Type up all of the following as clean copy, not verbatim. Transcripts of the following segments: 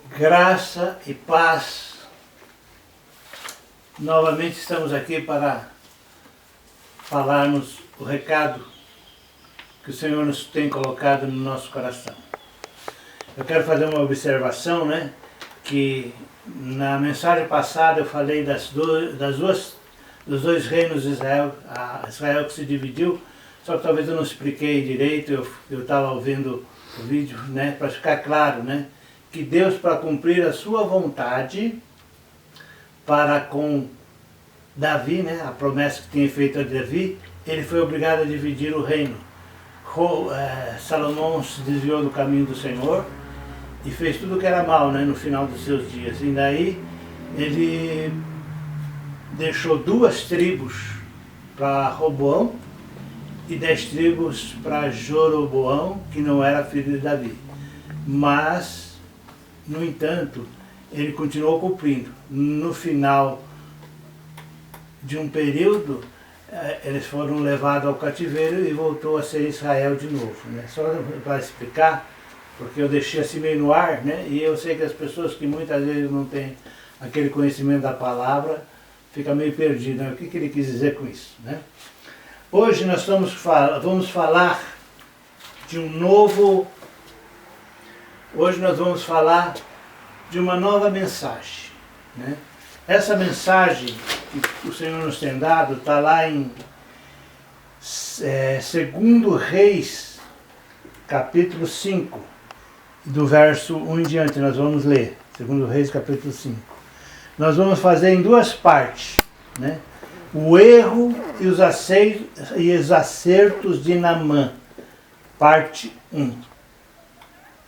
Graça e paz. Novamente estamos aqui para falarmos o recado que o Senhor nos tem colocado no nosso coração. Eu quero fazer uma observação, que na mensagem passada eu falei dos dois reinos de Israel, Israel que se dividiu, só que talvez eu não expliquei direito, eu estava ouvindo o vídeo, para ficar claro, que Deus, para cumprir a sua vontade para com Davi, a promessa que tinha feito a Davi, ele foi obrigado a dividir o reino. Salomão se desviou do caminho do Senhor e fez tudo o que era mal, no final dos seus dias. E daí ele deixou 2 tribos para Roboão e 10 tribos para Joroboão, que não era filho de Davi. Mas, no entanto, ele continuou cumprindo. No final de um período, eles foram levados ao cativeiro e voltou a ser Israel de novo. Só para explicar, porque eu deixei assim meio no ar, e eu sei que as pessoas que muitas vezes não têm aquele conhecimento da palavra, ficam meio perdidas. O que ele quis dizer com isso? Hoje nós vamos falar de Hoje nós vamos falar de uma nova mensagem. Essa mensagem que o Senhor nos tem dado está lá em 2 Reis, capítulo 5, do verso 1 em diante. Nós vamos ler 2 Reis, capítulo 5. Nós vamos fazer em 2 partes. O erro e os acertos de Naamã, parte 1.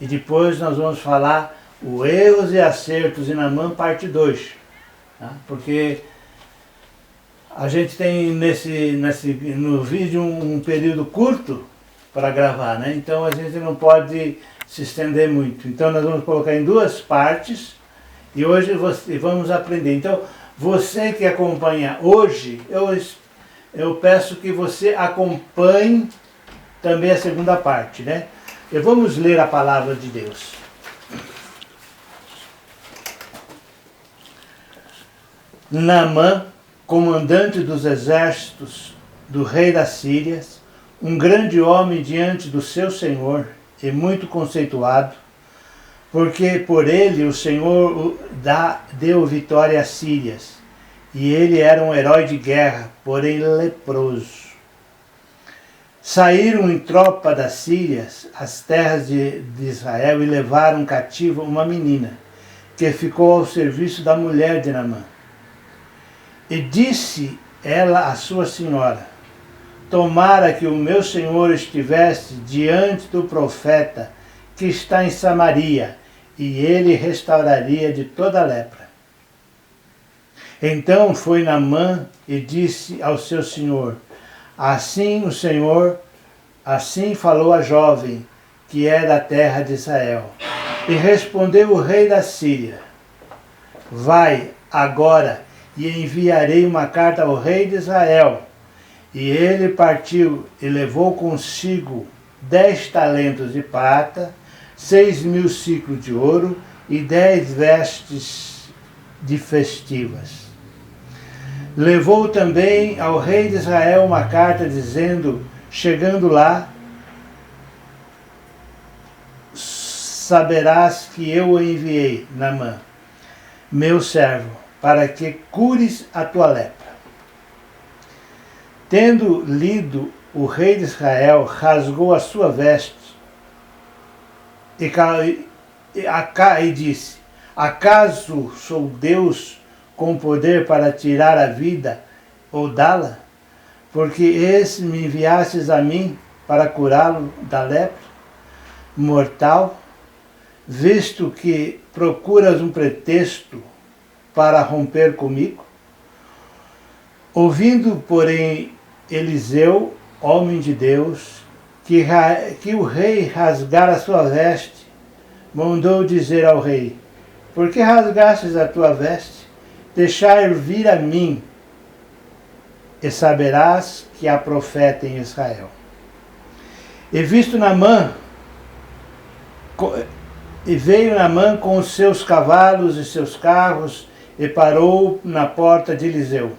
E depois nós vamos falar os erros e acertos de Naamã, parte 2. Porque a gente tem no vídeo um período curto para gravar, então a gente não pode se estender muito. Então nós vamos colocar em 2 partes e hoje vamos aprender. Então você que acompanha hoje, eu peço que você acompanhe também a segunda parte, E vamos ler a palavra de Deus. Naamã, comandante dos exércitos do rei da Síria, um grande homem diante do seu senhor e muito conceituado, porque por ele o Senhor deu vitória às Sírias, e ele era um herói de guerra, porém leproso. Saíram em tropa das Sírias as terras de Israel e levaram cativa uma menina, que ficou ao serviço da mulher de Naamã. E disse ela à sua senhora: tomara que o meu senhor estivesse diante do profeta que está em Samaria, e ele restauraria de toda a lepra. Então foi Naamã e disse ao seu senhor: assim o Senhor, assim falou a jovem, que é da terra de Israel. E respondeu o rei da Síria: vai agora, e enviarei uma carta ao rei de Israel. E ele partiu e levou consigo 10 talentos de prata, 6.000 siclos de ouro e 10 vestes de festivas. Levou também ao rei de Israel uma carta dizendo: chegando lá, saberás que eu o enviei, Naamã, meu servo, para que cures a tua lepra. Tendo lido, o rei de Israel rasgou a sua veste e disse: acaso sou Deus com poder para tirar a vida ou dá-la? Porque me enviastes a mim para curá-lo da lepra mortal, visto que procuras um pretexto para romper comigo? Ouvindo, porém, Eliseu, homem de Deus, que o rei rasgara a sua veste, mandou dizer ao rei: por que rasgastes a tua veste? Deixai vir a mim, e saberás que há profeta em Israel. E visto Naamã E veio Naamã com os seus cavalos e seus carros e parou na porta de Eliseu.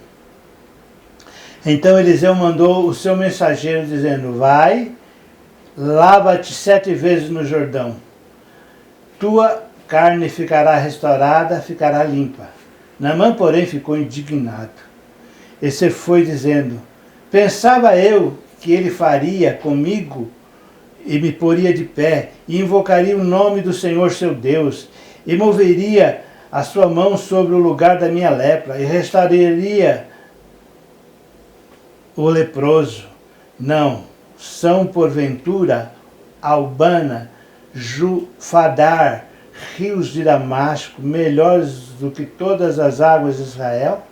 Então Eliseu mandou o seu mensageiro dizendo: vai, lava-te 7 vezes no Jordão. Tua carne ficará restaurada, ficará limpa. Naamã, porém, ficou indignado. E se foi dizendo: pensava eu que ele faria comigo e me poria de pé, e invocaria o nome do Senhor seu Deus, e moveria a sua mão sobre o lugar da minha lepra, e restauraria o leproso. Não, são porventura Albana, Jufadar, rios de Damasco, melhores do que todas as águas de Israel?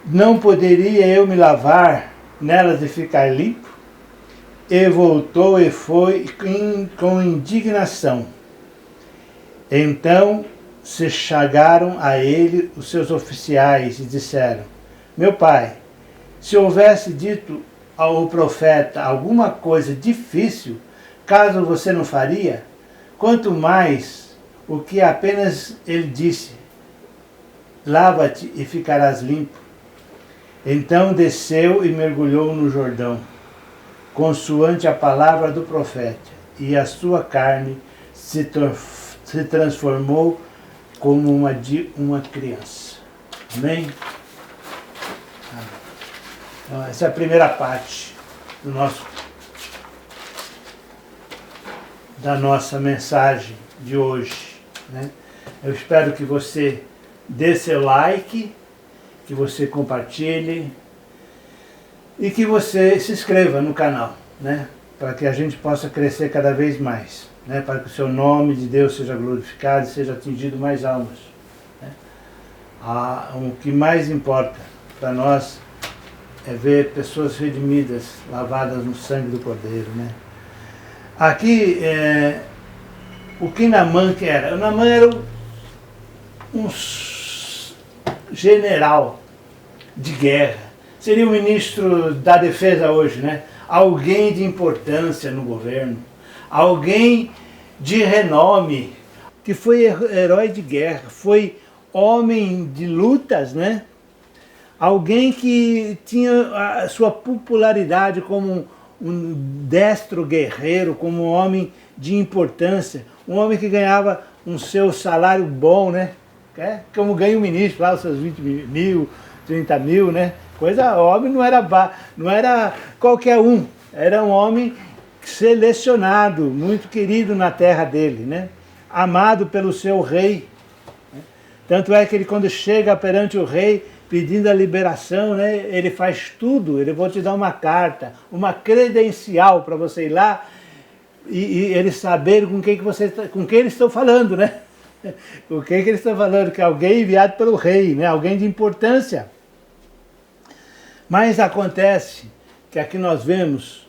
Não poderia eu me lavar nelas e ficar limpo? E voltou e foi com indignação. Então se chegaram a ele os seus oficiais e disseram: meu pai, se houvesse dito ao profeta alguma coisa difícil, caso você não faria, quanto mais o que apenas ele disse: lava-te e ficarás limpo. Então desceu e mergulhou no Jordão, consoante a palavra do profeta, e a sua carne se transformou como uma de uma criança. Amém? Então, essa é a primeira parte da nossa mensagem de hoje, né? Eu espero que você dê seu like, que você compartilhe e que você se inscreva no canal, né? Para que a gente possa crescer cada vez mais, né? Para que o seu nome de Deus seja glorificado e seja atingido mais almas, né? O que mais importa para nós é ver pessoas redimidas, lavadas no sangue do Cordeiro, né? Aqui, o que Naamã que era? O Naamã era um general de guerra. Seria o ministro da defesa hoje, né? Alguém de importância no governo. Alguém de renome, que foi herói de guerra, foi homem de lutas, né? Alguém que tinha a sua popularidade como um destro guerreiro, como um homem de importância, um homem que ganhava um seu salário bom, né? Como ganha o ministro lá, os seus 20 mil, 30 mil, né? Coisa, homem não era qualquer um, era um homem selecionado, muito querido na terra dele, né? Amado pelo seu rei. Tanto é que ele, quando chega perante o rei, pedindo a liberação, né, ele faz tudo. Ele vou te dar uma carta, uma credencial para você ir lá e eles saberem com quem eles estão falando, né? Com quem que eles estão falando? Que é alguém enviado pelo rei, né? Alguém de importância. Mas acontece que aqui nós vemos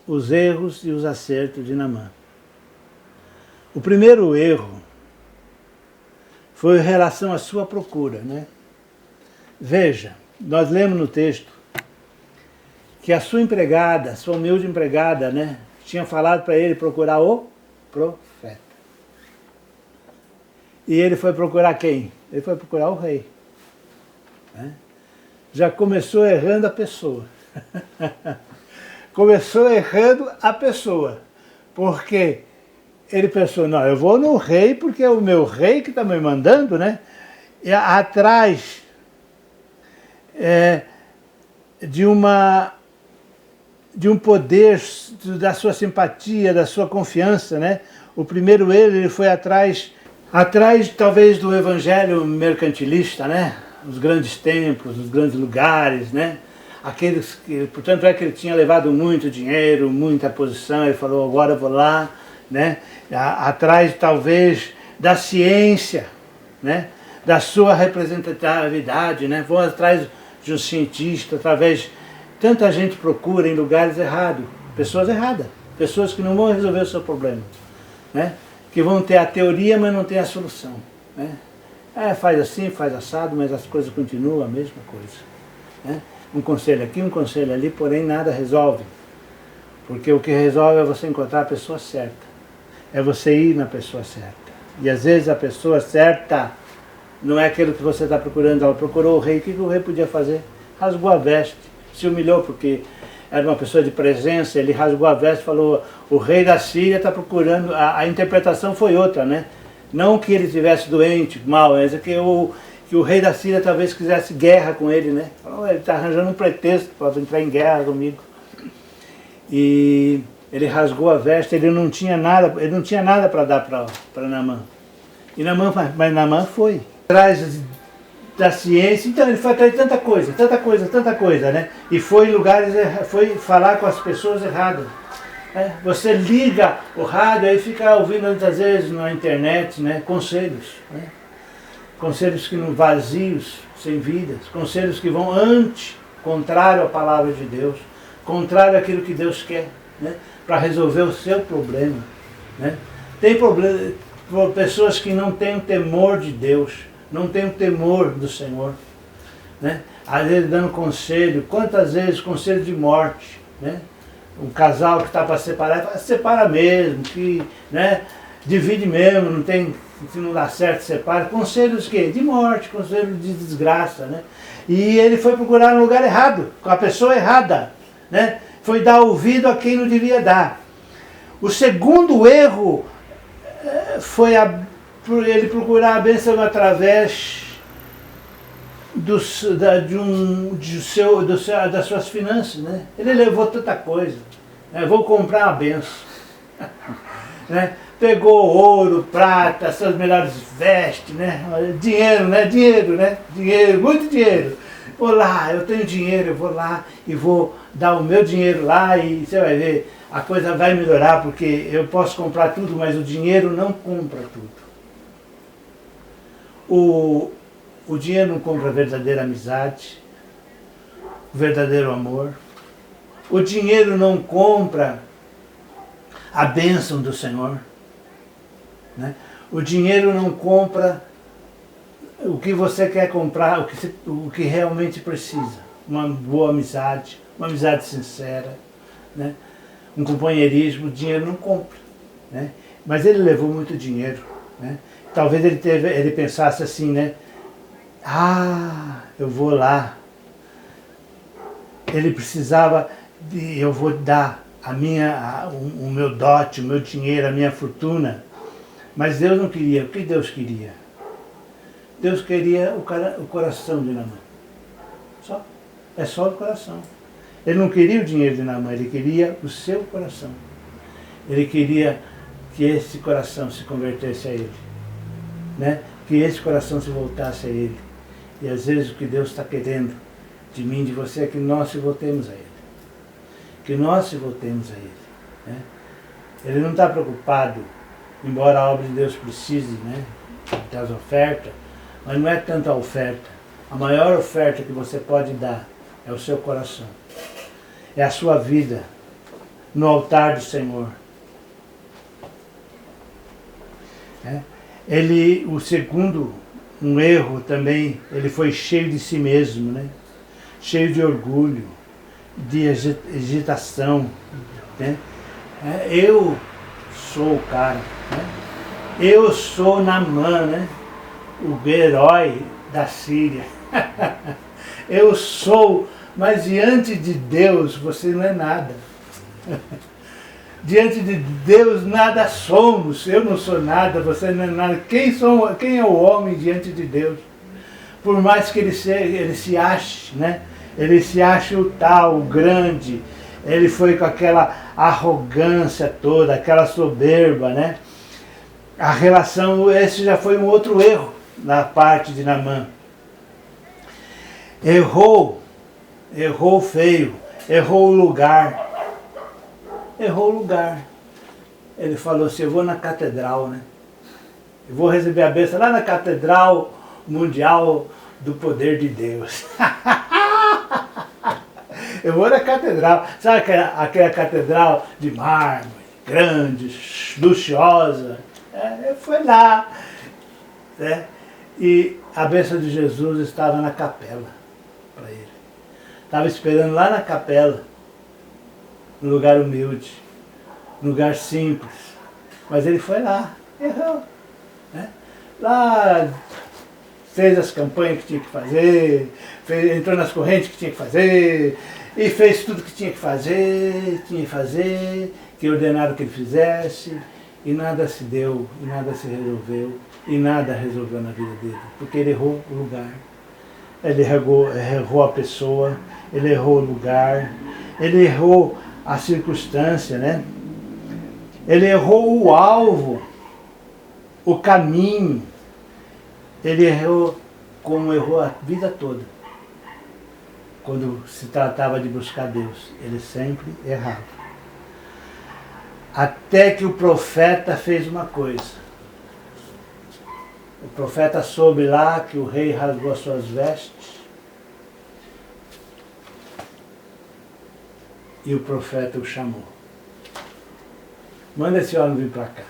os erros e os acertos de Naamã. O primeiro erro foi em relação à sua procura, né? Veja, nós lemos no texto que a sua empregada, a sua humilde empregada, né, tinha falado para ele procurar o profeta. E ele foi procurar quem? Ele foi procurar o rei, né? Já começou errando a pessoa. Começou errando a pessoa. Porque ele pensou: não, eu vou no rei porque é o meu rei que está me mandando, né? E atrás de um poder, da sua simpatia, da sua confiança, né? O primeiro ele foi atrás talvez do evangelho mercantilista, né? Os grandes templos, os grandes lugares, né? Aqueles que, portanto, é que ele tinha levado muito dinheiro, muita posição, ele falou: agora eu vou lá, né? Atrás talvez da ciência, né? Da sua representatividade, né? Vão atrás de um cientista, através... Tanta gente procura em lugares errados, pessoas erradas, pessoas que não vão resolver o seu problema, né? Que vão ter a teoria, mas não tem a solução, né? Faz assim, faz assado, mas as coisas continuam a mesma coisa, né? Um conselho aqui, um conselho ali, porém nada resolve. Porque o que resolve é você encontrar a pessoa certa. é você ir na pessoa certa. E às vezes a pessoa certa não é aquilo que você está procurando. Ela procurou o rei. O que o rei podia fazer? Rasgou a veste, se humilhou porque era uma pessoa de presença. Ele rasgou a veste e falou: o rei da Síria está procurando. A interpretação foi outra, né? Não que ele estivesse doente, mal, mas é que o rei da Síria talvez quisesse guerra com ele, né? Falou: ele está arranjando um pretexto para entrar em guerra comigo. E ele rasgou a veste. Ele não tinha nada para dar para Naamã. Mas Naamã foi atrás da ciência. Então ele foi atrás de tanta coisa, né? E foi em lugares, foi falar com as pessoas erradas. Você liga o rádio e fica ouvindo muitas vezes na internet, né? Conselhos, né? Conselhos que não vazios, sem vidas, conselhos que vão contrário à palavra de Deus, contrário àquilo que Deus quer, né? Para resolver o seu problema, né? Tem pessoas que não têm o temor de Deus, não têm o temor do Senhor, né? Às vezes dando conselho, quantas vezes conselho de morte, né? Um casal que está para separar, separa mesmo, que, né? Divide mesmo, não tem, se não dá certo, separa. Conselhos que? De morte, conselhos de desgraça, né? E ele foi procurar no lugar errado, com a pessoa errada, né? Foi dar ouvido a quem não devia dar. O segundo erro foi ele procurar a bênção através das suas finanças, né? Ele levou tanta coisa, né? Vou comprar uma bênção, né? Pegou ouro, prata, suas melhores vestes, né? Dinheiro, né? Dinheiro, muito dinheiro. Vou lá, eu tenho dinheiro, eu vou lá e vou dar o meu dinheiro lá e você vai ver, a coisa vai melhorar porque eu posso comprar tudo, mas o dinheiro não compra tudo. O dinheiro não compra a verdadeira amizade, o verdadeiro amor. O dinheiro não compra a bênção do Senhor, né? O dinheiro não compra o que você quer comprar, o que realmente precisa. Uma boa amizade, uma amizade sincera, né? Um companheirismo, o dinheiro não compra, né? Mas ele levou muito dinheiro, né? Talvez ele pensasse assim, né? Eu vou lá. Ele precisava eu vou dar o meu dote, o meu dinheiro, a minha fortuna. Mas Deus não queria. O que Deus queria? Deus queria o coração de Naamã. Só. É só o coração. Ele não queria o dinheiro de Naamã, ele queria o seu coração. Ele queria que esse coração se convertesse a ele, né? Que esse coração se voltasse a ele. E às vezes o que Deus está querendo de mim, de você, é que nós se voltemos a ele. Que nós se voltemos a ele, né? Ele não está preocupado, embora a obra de Deus precise, né, das ofertas, mas não é tanto a oferta. A maior oferta que você pode dar é o seu coração. É a sua vida no altar do Senhor. O segundo, um erro também, ele foi cheio de si mesmo, né? Cheio de orgulho, de agitação, né? Eu sou o cara, né? Eu sou Naamã, né? O herói da Síria. Eu sou, mas diante de Deus você não é nada. Diante de Deus nada somos. Eu não sou nada, você não é nada. Quem é o homem diante de Deus? Por mais que ele se ache, né? Ele se acha o tal, o grande. Ele foi com aquela arrogância toda, aquela soberba, né? A relação, esse já foi um outro erro na parte de Naamã. Errou feio, errou o lugar. Errou o lugar. Ele falou assim: eu vou na catedral, né? Eu vou receber a bênção lá na Catedral Mundial do Poder de Deus. Eu vou na catedral, sabe aquela catedral de mármore, grande, luxuosa? Foi lá, né? E a bênção de Jesus estava na capela para ele. Estava esperando lá na capela, num lugar humilde, num lugar simples, Mas ele foi lá, errou. Né? Lá fez as campanhas que tinha que fazer, entrou nas correntes que tinha que fazer, e fez tudo que tinha que fazer, que ordenaram que ele fizesse, e nada se deu, e nada se resolveu, e nada resolveu na vida dele, porque ele errou o lugar. Ele errou a pessoa, ele errou o lugar, ele errou a circunstância, né? Ele errou o alvo, o caminho. Ele errou como errou a vida toda. Quando se tratava de buscar Deus, ele sempre errava. Até que o profeta fez uma coisa. O profeta soube lá que o rei rasgou as suas vestes. E o profeta o chamou. Manda esse homem vir para cá.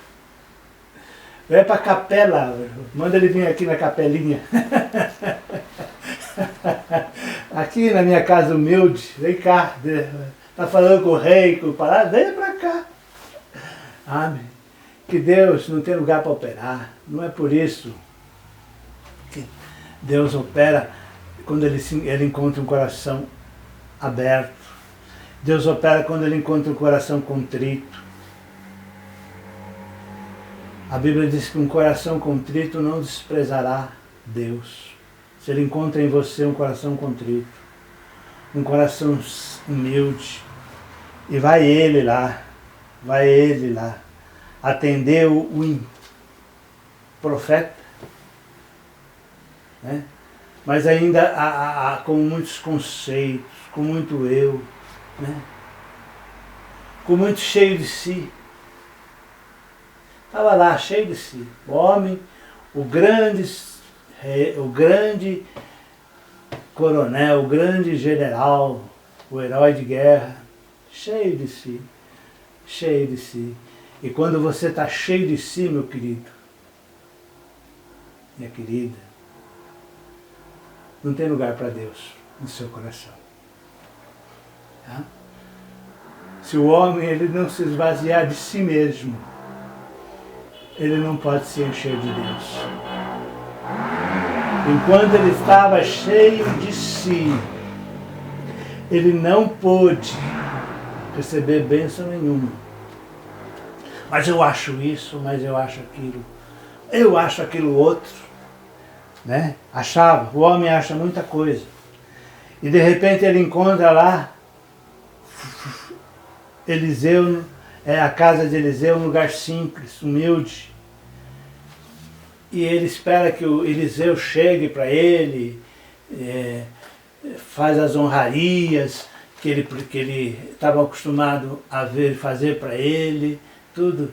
Vai para a capela, manda ele vir aqui na capelinha. Aqui na minha casa humilde, vem cá. Está falando com o rei, com o palácio, vem para cá. Amém. Que Deus não tem lugar para operar. Não é por isso que Deus opera quando ele encontra um coração aberto. Deus opera quando ele encontra um coração contrito. A Bíblia diz que um coração contrito não desprezará Deus. Se ele encontra em você um coração contrito, um coração humilde, e vai ele lá, atender o profeta, né? Mas ainda com muitos conceitos, com muito eu, né? Com muito cheio de si. Estava lá, cheio de si. O homem, o grande coronel, o grande general, o herói de guerra, cheio de si. Cheio de si. E quando você está cheio de si, meu querido, minha querida, não tem lugar para Deus no seu coração. Tá? Se o homem ele não se esvaziar de si mesmo, ele não pode se encher de Deus. Enquanto ele estava cheio de si, ele não pôde receber bênção nenhuma. Mas eu acho isso, mas eu acho aquilo. Eu acho aquilo outro. Né? O homem acha muita coisa. E de repente ele encontra lá Eliseu, a casa de Eliseu, um lugar simples, humilde. E ele espera que o Eliseu chegue para ele, faz as honrarias que ele estava acostumado a ver fazer para ele, tudo.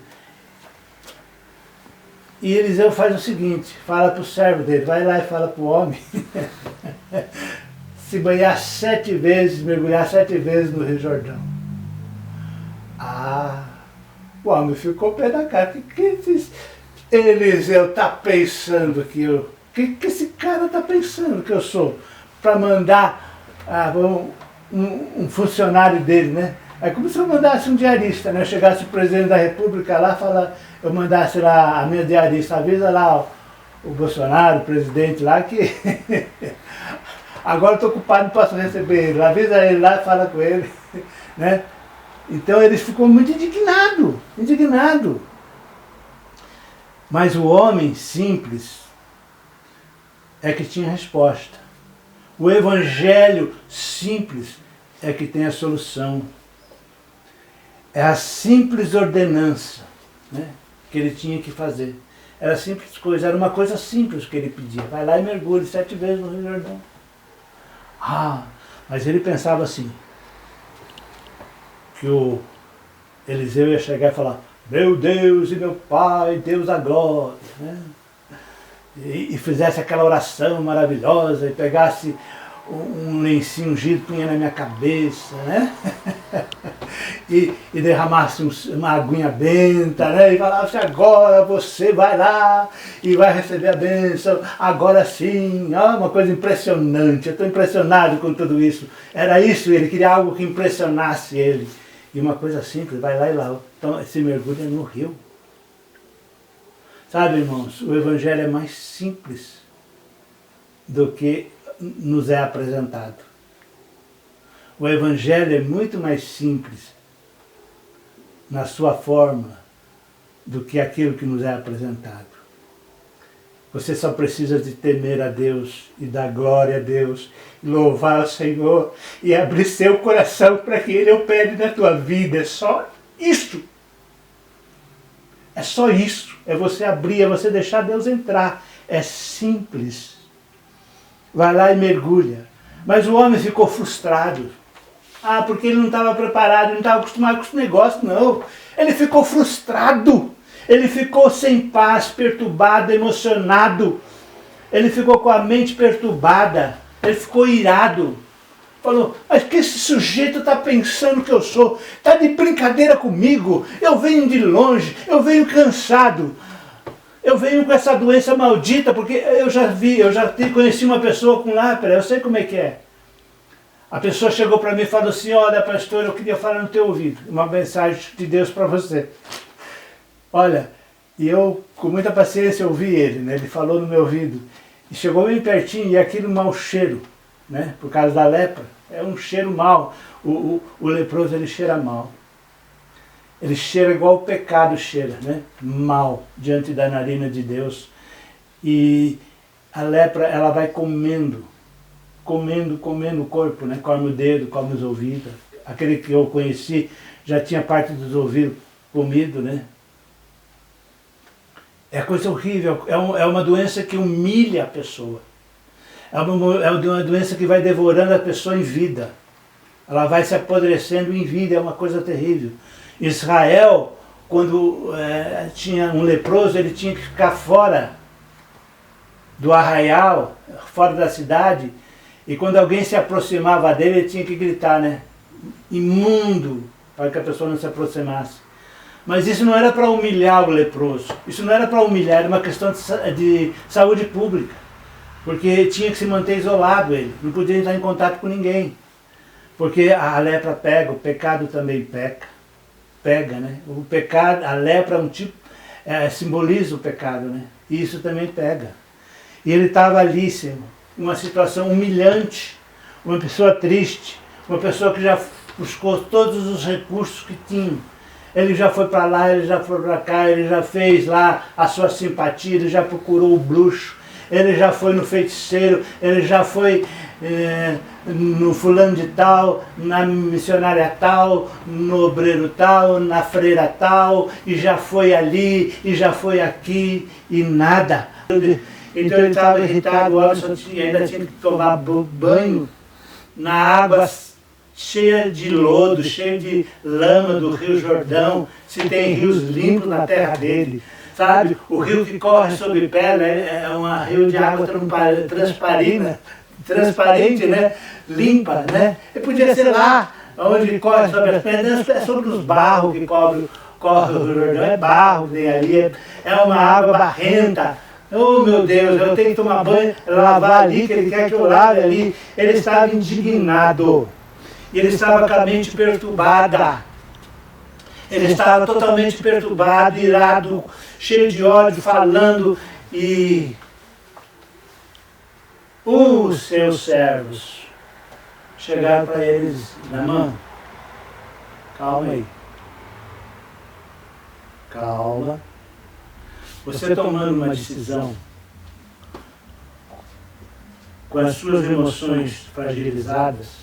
E Eliseu faz o seguinte, fala para o servo dele, vai lá e fala para o homem, se banhar 7 vezes, mergulhar 7 vezes no Rio Jordão. O homem ficou pé da cara. O que Eliseu está pensando que eu... O que esse cara está pensando que eu sou? Para mandar um funcionário dele, né? É como se eu mandasse um diarista, né? Eu chegasse o presidente da República lá, eu mandasse lá a minha diarista, avisa lá o Bolsonaro, o presidente lá, que agora eu estou ocupado, não posso receber ele. Avisa ele lá, fala com ele, né? Então ele ficou muito indignado. Mas o homem simples é que tinha resposta. O evangelho simples é que tem a solução. É a simples ordenança, né, que ele tinha que fazer. Era simples coisa, era uma coisa simples que ele pedia. Vai lá e mergulhe 7 vezes no Rio Jordão. Mas ele pensava assim, que o Eliseu ia chegar e falar, meu Deus e meu Pai, Deus da glória, né? E fizesse aquela oração maravilhosa, e pegasse um lencinho ungido, punha na minha cabeça, né? e derramasse uma aguinha benta, né? E falasse, agora você vai lá e vai receber a bênção, agora sim. Uma coisa impressionante, eu estou impressionado com tudo isso. Era isso, ele queria algo que impressionasse ele. E uma coisa simples, vai lá e lá, então, se mergulha no rio. Sabe, irmãos, o Evangelho é mais simples do que nos é apresentado. O Evangelho é muito mais simples na sua forma do que aquilo que nos é apresentado. Você só precisa de temer a Deus e dar glória a Deus, e louvar o Senhor e abrir seu coração para que Ele opere na tua vida. É só isso. É só isso. É você abrir, é você deixar Deus entrar. É simples. Vai lá e mergulha. Mas o homem ficou frustrado. Ah, porque ele não estava preparado, ele não estava acostumado com esse negócio, não. Ele ficou frustrado. Ele ficou sem paz, perturbado, emocionado. Ele ficou com a mente perturbada. Ele ficou irado. Falou, mas que esse sujeito está pensando que eu sou? Está de brincadeira comigo? Eu venho de longe, eu venho cansado. Eu venho com essa doença maldita, porque eu já conheci uma pessoa com lepra, eu sei como é que é. A pessoa chegou para mim e falou assim, olha pastor, eu queria falar no teu ouvido, uma mensagem de Deus para você. Olha, e eu com muita paciência ouvi ele, né? Ele falou no meu ouvido, e chegou bem pertinho, e aquele mau cheiro, né? Por causa da lepra, é um cheiro mau, o leproso ele cheira mal. Ele cheira igual o pecado cheira, né? Mal, diante da narina de Deus. E a lepra, ela vai comendo o corpo, né? Come o dedo, come os ouvidos. Aquele que eu conheci já tinha parte dos ouvidos comido, né? É coisa horrível, é uma doença que humilha a pessoa. É uma doença que vai devorando a pessoa em vida. Ela vai se apodrecendo em vida, é uma coisa terrível. Israel, quando tinha um leproso, ele tinha que ficar fora do arraial, fora da cidade, e quando alguém se aproximava dele, ele tinha que gritar, né? Imundo, para que a pessoa não se aproximasse. Mas isso não era para humilhar o leproso, isso não era para humilhar, era uma questão de saúde pública, porque tinha que se manter isolado ele, não podia entrar em contato com ninguém, porque a lepra pega, o pecado também pega, né? O pecado, a lepra é um tipo, simboliza o pecado, né? E isso também pega. E ele estava ali, Senhor, uma situação humilhante, uma pessoa triste, uma pessoa que já buscou todos os recursos que tinha. Ele já foi para lá, ele já foi para cá, ele já fez lá a sua simpatia, ele já procurou o bruxo, ele já foi no feiticeiro, ele já foi no fulano de tal, na missionária tal, no obreiro tal, na freira tal, e já foi ali, e já foi aqui, e nada. Então ele estava irritado, ainda tinha que tomar banho na água cheia de lodo, cheia de lama do Rio Jordão, se tem rios limpos na terra dele. Sabe, o rio que corre sobre pedra é um rio de água transparente, né? Limpa, né? E podia ser lá, onde corre sobre as pedras, é sobre os barros que corre o Rio Jordão, é barro que tem ali, é uma água barrenta. Oh meu Deus, eu tenho que tomar banho, lavar ali, que ele quer que eu lave ali. Ele estava indignado. E ele estava com a mente perturbada. Ele estava totalmente perturbado, irado, cheio de ódio, falando. E os seus servos chegaram para eles, Naamã, calma aí. Calma. Você tomando uma decisão com as suas emoções fragilizadas,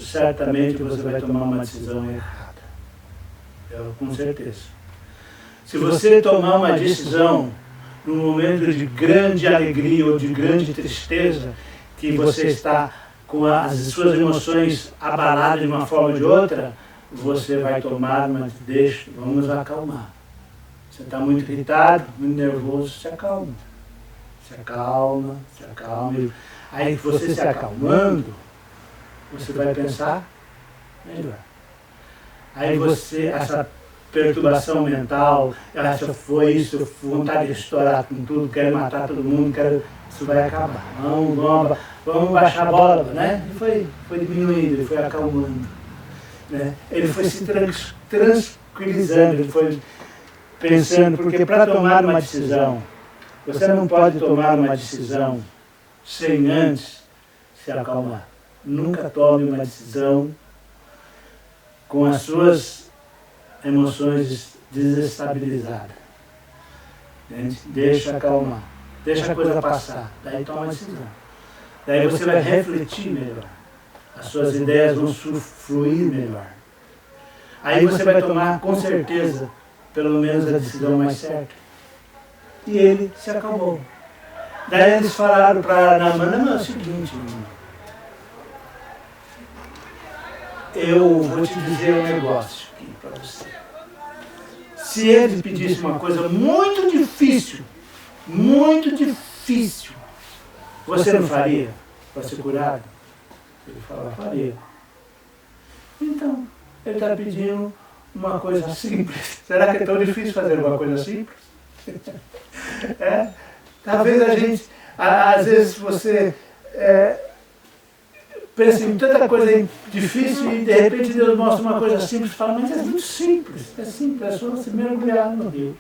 certamente você vai tomar uma decisão errada. Com certeza. Se você tomar uma decisão num momento de grande alegria ou de grande tristeza, que você está com as suas emoções abaladas de uma forma ou de outra, você vai tomar uma decisão. Vamos nos acalmar. Você está muito irritado, muito nervoso, se acalma. Se acalma, se acalma. Aí você se acalmando, você vai pensar melhor. Aí essa perturbação mental, foi isso, vontade de estourar com tudo, quero matar todo mundo, isso vai acabar. Vamos baixar a bola, né? E foi diminuindo, ele foi acalmando. Né? Ele foi se tranquilizando, ele foi pensando, porque para tomar uma decisão, você não pode tomar uma decisão sem antes se acalmar. Nunca tome uma decisão com as suas emoções desestabilizadas. Deixa acalmar, deixa a coisa passar, daí toma a decisão. Daí você vai refletir melhor, as suas ideias vão fluir melhor. Aí você vai tomar, com certeza, pelo menos a decisão mais certa. E ele se acalmou. Daí eles falaram para Naamã, não, é o seguinte, eu vou te dizer um negócio aqui para você. Se ele pedisse uma coisa muito difícil, você não faria para ser curado? Ele falou, faria. Então, ele está pedindo uma coisa simples. Será que é tão difícil fazer uma coisa simples? Talvez a gente, às vezes você pensa em tanta coisa difícil e de repente Deus mostra uma coisa simples e fala, mas é muito simples, é só você mergulhar no rio.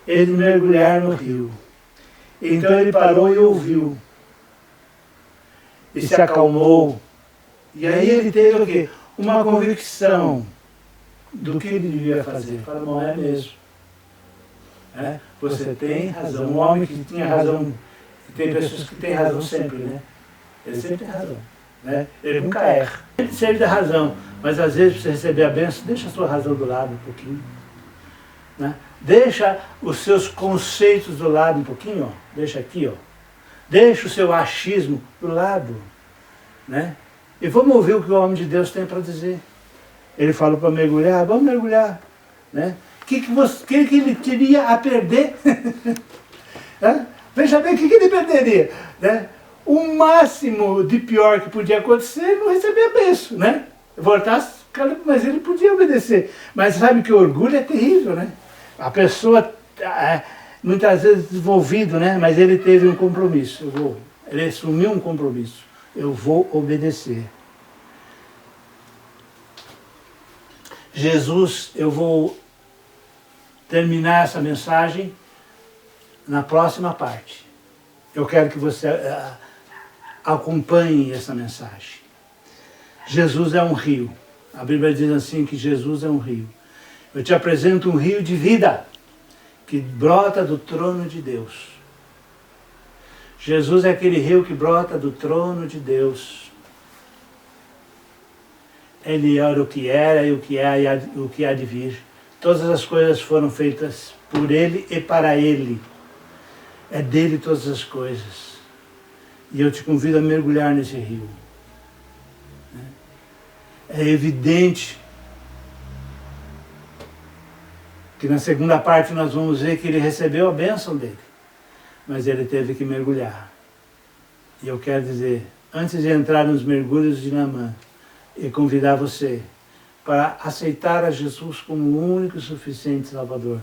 Ele mergulhar no rio. Então ele parou e ouviu. E se acalmou. E aí ele teve o quê? Uma convicção do que ele devia fazer. Ele falou, não é mesmo. Você tem razão. Um homem que tinha razão, tem pessoas que têm razão sempre, né? Ele sempre tem razão. Né? Ele nunca erra. Ele sempre tem razão. Mas às vezes, para você receber a bênção, deixa a sua razão do lado um pouquinho. Né? Deixa os seus conceitos do lado um pouquinho, ó. Deixa aqui, ó. Deixa o seu achismo do lado. Né? E vamos ouvir o que o homem de Deus tem para dizer. Ele falou para mergulhar, vamos mergulhar. Né? O que ele teria a perder? Veja bem, o que ele perderia? Né? O máximo de pior que podia acontecer é não receber a bênção, né? Voltar, mas ele podia obedecer. Mas sabe que o orgulho é terrível, né? A pessoa, muitas vezes desenvolvido, né? Mas ele teve um compromisso. Ele assumiu um compromisso. Eu vou obedecer. Jesus, eu vou terminar essa mensagem na próxima parte. Eu quero que você acompanhe essa mensagem. Jesus é um rio. A Bíblia diz assim que Jesus é um rio. Eu te apresento um rio de vida que brota do trono de Deus. Jesus é aquele rio que brota do trono de Deus. Ele era o que era e o que é e o que há de vir. Todas as coisas foram feitas por Ele e para Ele. É dele todas as coisas. E eu te convido a mergulhar nesse rio. É evidente que na segunda parte nós vamos ver que ele recebeu a bênção dele. Mas ele teve que mergulhar. E eu quero dizer, antes de entrar nos mergulhos de Naamã, e convidar você para aceitar a Jesus como o único e suficiente Salvador.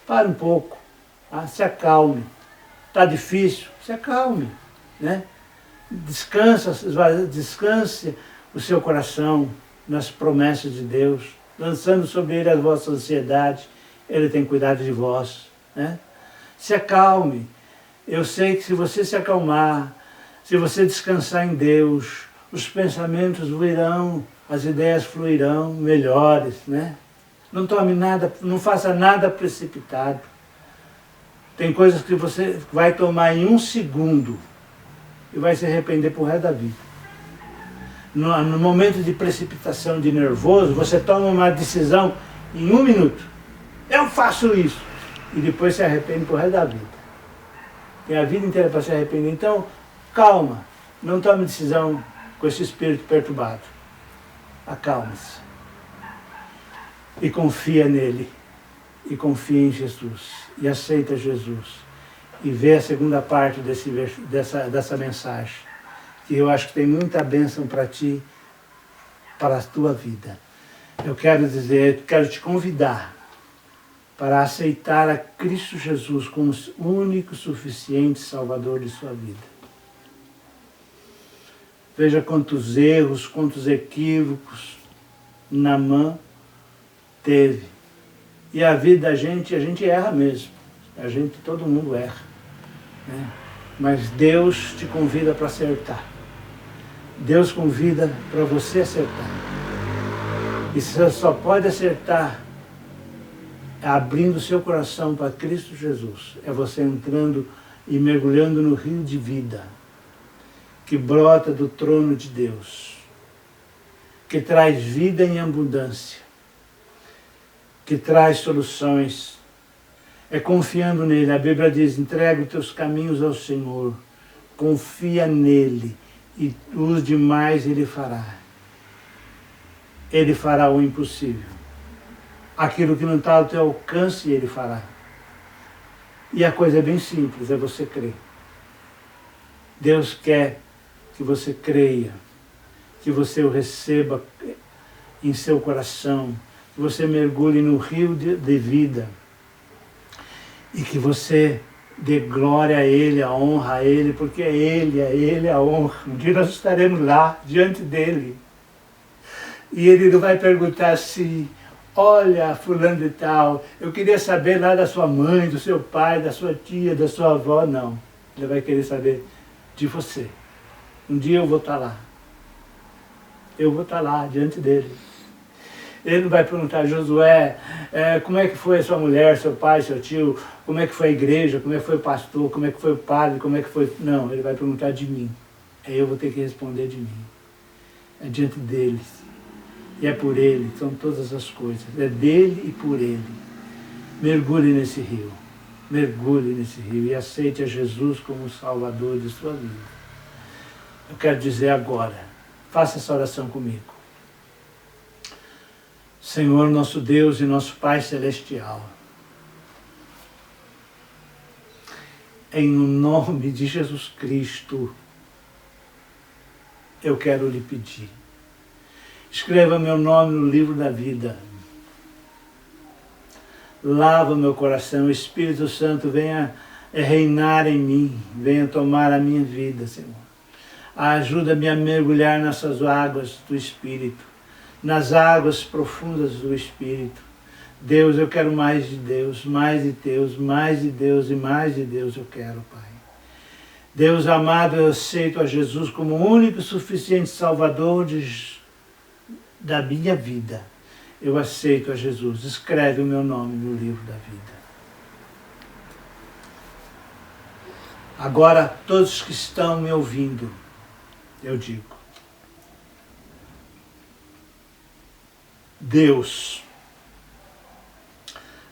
Pare um pouco, se acalme. Está difícil? Se acalme. Né? Descanse o seu coração nas promessas de Deus, lançando sobre ele a vossa ansiedade. Ele tem cuidado de vós. Né? Se acalme. Eu sei que se você se acalmar, se você descansar em Deus, os pensamentos virão, as ideias fluirão melhores. Né? Não tome nada, não faça nada precipitado. Tem coisas que você vai tomar em 1 segundo e vai se arrepender pro resto da vida. No momento de precipitação, de nervoso, você toma uma decisão em 1 minuto. Eu faço isso. E depois se arrepende pro resto da vida. Tem a vida inteira para se arrepender. Então, calma. Não tome decisão com esse espírito perturbado. Acalme-se. E confia nele. E confia em Jesus. E aceita Jesus. E vê a segunda parte dessa mensagem. Que eu acho que tem muita bênção para ti, para a tua vida. Eu quero dizer, quero te convidar para aceitar a Cristo Jesus como o único suficiente Salvador de sua vida. Veja quantos erros, quantos equívocos Naamã teve. E a vida da gente, a gente erra mesmo. Todo mundo erra. Né? Mas Deus te convida para acertar. Deus convida para você acertar. E você só pode acertar abrindo seu coração para Cristo Jesus. É você entrando e mergulhando no rio de vida, que brota do trono de Deus, que traz vida em abundância, que traz soluções. É confiando nele. A Bíblia diz, entrega os teus caminhos ao Senhor, confia nele e os demais ele fará. Ele fará o impossível. Aquilo que não está ao teu alcance, ele fará. E a coisa é bem simples, é você crer. Deus quer que você creia, que você o receba em seu coração, que você mergulhe no rio de vida e que você dê glória a Ele, a honra a Ele, porque é Ele a honra. Um dia nós estaremos lá, diante dEle. E Ele não vai perguntar assim, olha, fulano de tal, eu queria saber lá da sua mãe, do seu pai, da sua tia, da sua avó. Não, Ele vai querer saber de você. Um dia eu vou estar lá. Eu vou estar lá, diante dEle. Ele não vai perguntar, Josué, como é que foi a sua mulher, seu pai, seu tio, como é que foi a igreja, como é que foi o pastor, como é que foi o padre, como é que foi... Não, ele vai perguntar de mim. Aí eu vou ter que responder de mim. É diante deles. E é por ele, são todas as coisas. É dele e por ele. Mergulhe nesse rio. Mergulhe nesse rio e aceite a Jesus como o Salvador de sua vida. Eu quero dizer agora, faça essa oração comigo. Senhor, nosso Deus e nosso Pai Celestial, em nome de Jesus Cristo, eu quero lhe pedir, escreva meu nome no livro da vida, lava meu coração, o Espírito Santo venha reinar em mim, venha tomar a minha vida, Senhor. Ajuda-me a mergulhar nessas águas do Espírito, nas águas profundas do Espírito. Deus, eu quero mais de Deus, mais de Deus, mais de Deus e mais de Deus eu quero, Pai. Deus amado, eu aceito a Jesus como o único e suficiente Salvador da minha vida. Eu aceito a Jesus. Escreve o meu nome no livro da vida. Agora, todos que estão me ouvindo, eu digo, Deus,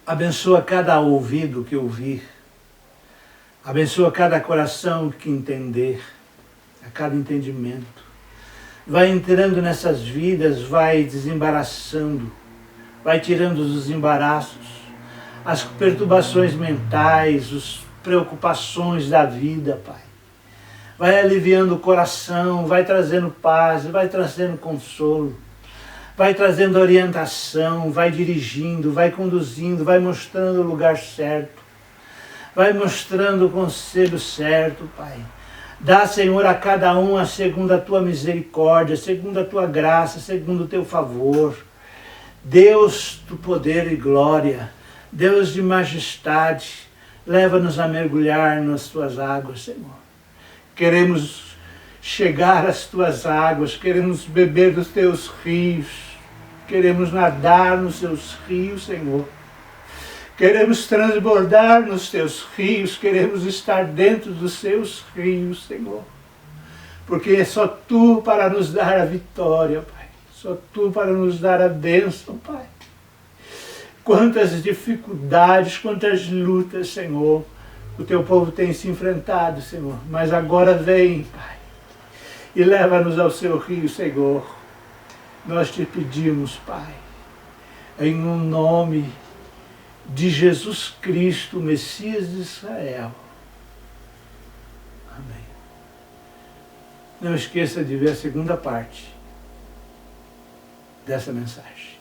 abençoa cada ouvido que ouvir, abençoa cada coração que entender, a cada entendimento. Vai entrando nessas vidas, vai desembaraçando, vai tirando os embaraços, as perturbações mentais, as preocupações da vida, Pai. Vai aliviando o coração, vai trazendo paz, vai trazendo consolo. Vai trazendo orientação, vai dirigindo, vai conduzindo, vai mostrando o lugar certo, vai mostrando o conselho certo, Pai. Dá, Senhor, a cada um segundo a tua misericórdia, segundo a tua graça, segundo o teu favor. Deus do poder e glória, Deus de majestade, leva-nos a mergulhar nas tuas águas, Senhor. Queremos chegar às tuas águas, queremos beber dos teus rios, queremos nadar nos teus rios, Senhor. Queremos transbordar nos teus rios, queremos estar dentro dos teus rios, Senhor. Porque é só tu para nos dar a vitória, Pai. Só tu para nos dar a bênção, Pai. Quantas dificuldades, quantas lutas, Senhor, o teu povo tem se enfrentado, Senhor. Mas agora vem, Pai, e leva-nos ao seu rio, Senhor. Nós te pedimos, Pai, em um nome de Jesus Cristo, Messias de Israel. Amém. Não esqueça de ver a segunda parte dessa mensagem.